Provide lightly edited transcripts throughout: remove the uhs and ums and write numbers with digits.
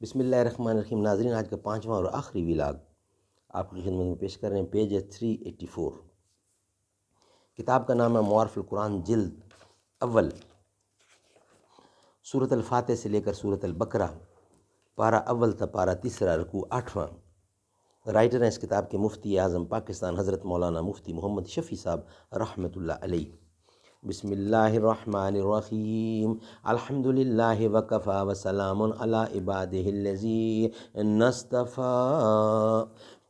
بسم اللہ الرحمن الرحیم۔ ناظرین، آج کا 5واں اور آخری ولاگ آپ کی خدمت میں پیش کر رہے ہیں۔ پیج 384، کتاب کا نام ہے معارف القرآن، جلد اول، سورۃ الفاتح سے لے کر سورۃ البقرہ، پارہ اول تا پارہ تیسرا، رکوع 8واں۔ رائٹر ہیں اس کتاب کے مفتی اعظم پاکستان حضرت مولانا مفتی محمد شفیع صاحب رحمۃ اللہ علیہ۔ بسم اللہ الرحمن الرحیم۔ الحمد للہ وکفی وسلام علی عبادہ الذین اصطفی۔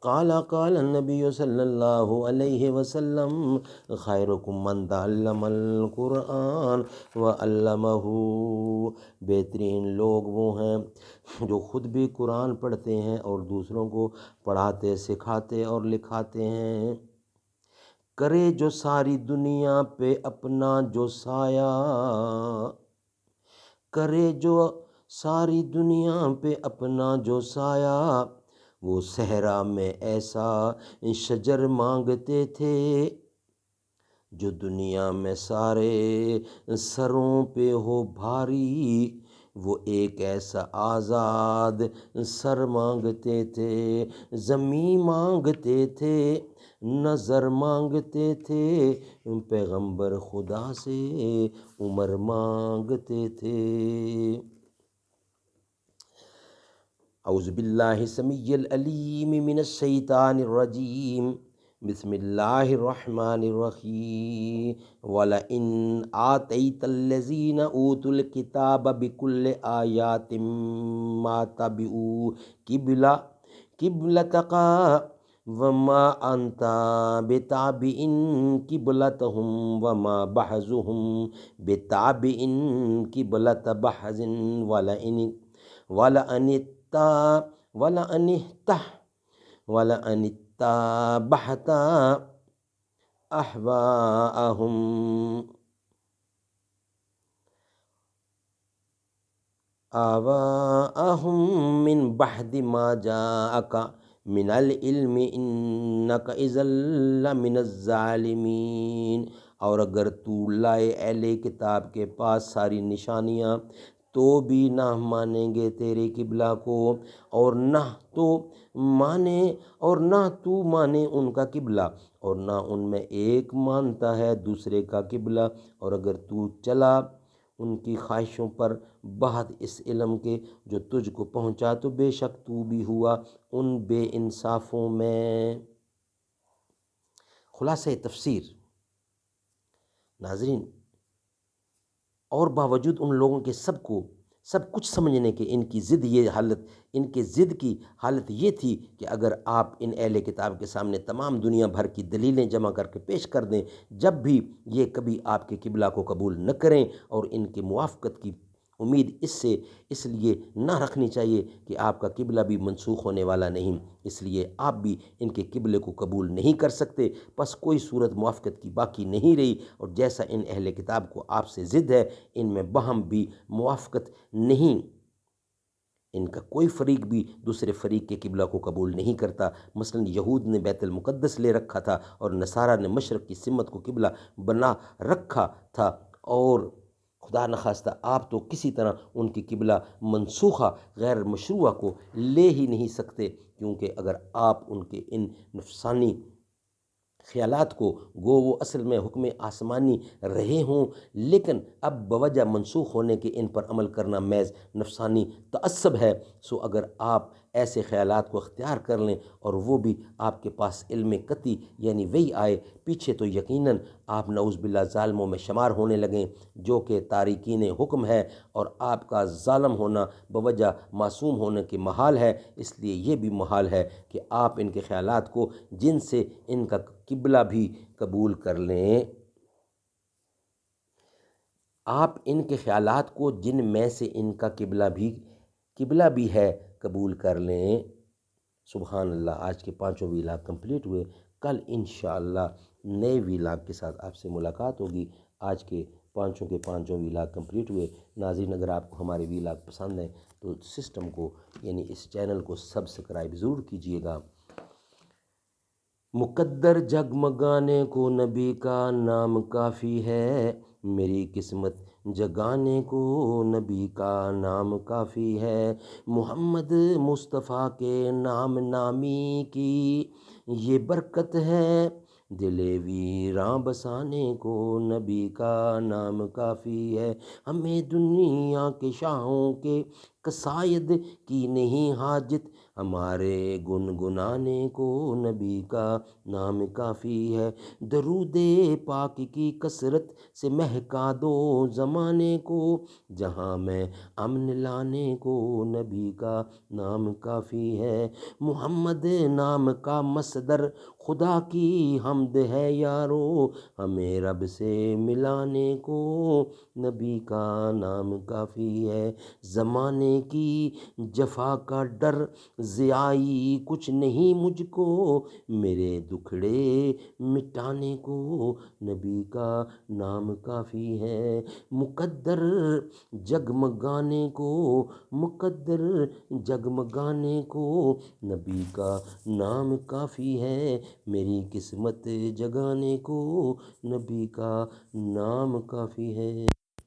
قال النبی صلی اللہ علیہ وسلم خیرکم من تعلم القرآن وعلمہ۔ بہترین لوگ وہ ہیں جو خود بھی قرآن پڑھتے ہیں اور دوسروں کو پڑھاتے، سکھاتے اور لکھاتے ہیں۔ کرے جو ساری دنیا پہ اپنا جو سایہ، کرے جو ساری دنیا پہ اپنا جو سایہ، وہ صحرا میں ایسا شجر مانگتے تھے جو دنیا میں سارے سروں پہ ہو بھاری، وہ ایک ایسا آزاد سر مانگتے تھے۔ زمین مانگتے تھے، نظر مانگتے تھے، پیغمبر خدا سے عمر مانگتے تھے۔ اعوذ باللہ السمیع العلیم من الشیطان الرجیم، بسم اللہ الرحمن الرحیم۔ وَلَئِنْ آتَيْتَ الَّذِينَ أُوتُوا الْكِتَابَ بِكُلِّ آيَاتٍ مَا تَبِعُوا قِبْلَتَكَ وَمَا أَنْتَ بِتَابِعٍ قِبْلَتَهُمْ وَمَا بَعْضُهُمْ بِتَابِعٍ قِبْلَةَ بَعْضٍ وَلَئِنِ اتَّبَعْتَ أَهْوَاءَهُمْ مِنْ بَعْدِ مَا جَاءَكَ مِنَ الْعِلْمِ إِنَّكَ إِذًا لَمِنَ الظَّالِمِينَ۔ اور اگر تو لائے اہل کتاب کے پاس ساری نشانیاں تو بھی نہ مانیں گے تیرے قبلہ کو، اور نہ تو مانے ان کا قبلہ، اور نہ ان میں ایک مانتا ہے دوسرے کا قبلہ۔ اور اگر تو چلا ان کی خواہشوں پر بعد اس علم کے جو تجھ کو پہنچا، تو بے شک تو بھی ہوا ان بے انصافوں میں۔ خلاصہ تفسیر۔ ناظرین، اور باوجود ان لوگوں کے سب کچھ سمجھنے کے ان کی ضد کی حالت یہ تھی کہ اگر آپ ان اہل کتاب کے سامنے تمام دنیا بھر کی دلیلیں جمع کر کے پیش کر دیں، جب بھی یہ کبھی آپ کے قبلہ کو قبول نہ کریں، اور ان کے موافقت کی امید اس لیے نہ رکھنی چاہیے کہ آپ کا قبلہ بھی منسوخ ہونے والا نہیں، اس لیے آپ بھی ان کے قبلے کو قبول نہیں کر سکتے۔ پس کوئی صورت موافقت کی باقی نہیں رہی، اور جیسا ان اہل کتاب کو آپ سے ضد ہے، ان میں باہم بھی موافقت نہیں۔ ان کا کوئی فریق بھی دوسرے فریق کے قبلہ کو قبول نہیں کرتا۔ مثلا یہود نے بیت المقدس لے رکھا تھا، اور نصارہ نے مشرق کی سمت کو قبلہ بنا رکھا تھا، اور خدا نخواستہ آپ تو کسی طرح ان کی قبلہ منسوخہ غیر مشروعہ کو لے ہی نہیں سکتے، کیونکہ اگر آپ ان کے ان نفسانی خیالات کو گو وہ اصل میں حکم آسمانی رہے ہوں، لیکن اب بوجہ منسوخ ہونے کے ان پر عمل کرنا محض نفسانی تعصب ہے، سو اگر آپ ایسے خیالات کو اختیار کر لیں اور وہ بھی آپ کے پاس علم قطعی یعنی وہی آئے پیچھے، تو یقیناً آپ نعوذ باللہ ظالموں میں شمار ہونے لگیں، جو کہ تارکین حکم ہے، اور آپ کا ظالم ہونا بوجہ معصوم ہونے کے محال ہے۔ اس لیے یہ بھی محال ہے کہ آپ ان کے خیالات کو جن سے ان کا قبلہ بھی قبول کر لیں، آپ ان کے خیالات کو جن میں سے ان کا قبلہ بھی ہے قبول کر لیں۔ سبحان اللہ۔ آج کے 5 ولاگ کمپلیٹ ہوئے۔ کل انشاءاللہ نئے ولاگ کے ساتھ آپ سے ملاقات ہوگی۔ آج کے 5 ولاگ کمپلیٹ ہوئے۔ ناظرین، اگر آپ کو ہمارے ولاگ پسند ہیں تو سسٹم کو یعنی اس چینل کو سبسکرائب ضرور کیجیے گا۔ مقدر جگمگانے کو نبی کا نام کافی ہے، میری قسمت جگانے کو نبی کا نام کافی ہے، محمد مصطفیٰ کے نام نامی کی یہ برکت ہے، دل ویراں بسانے کو نبی کا نام کافی ہے، ہمیں دنیا کے شاہوں کے قصائد کی نہیں حاجت، ہمارے گنگنانے کو نبی کا نام کافی ہے، درود پاک کی کثرت سے مہکا دو زمانے کو، جہاں میں امن لانے کو نبی کا نام کافی ہے، محمد نام کا مصدر خدا کی حمد ہے یارو، ہمیں رب سے ملانے کو نبی کا نام کافی ہے، زمانے کی جفا کا ڈر ضیائی کچھ نہیں مجھ کو، میرے دکھڑے مٹانے کو نبی کا نام کافی ہے، مقدر جگمگانے کو، مقدر جگمگانے کو نبی کا نام کافی ہے، میری قسمت جگانے کو نبی کا نام کافی ہے۔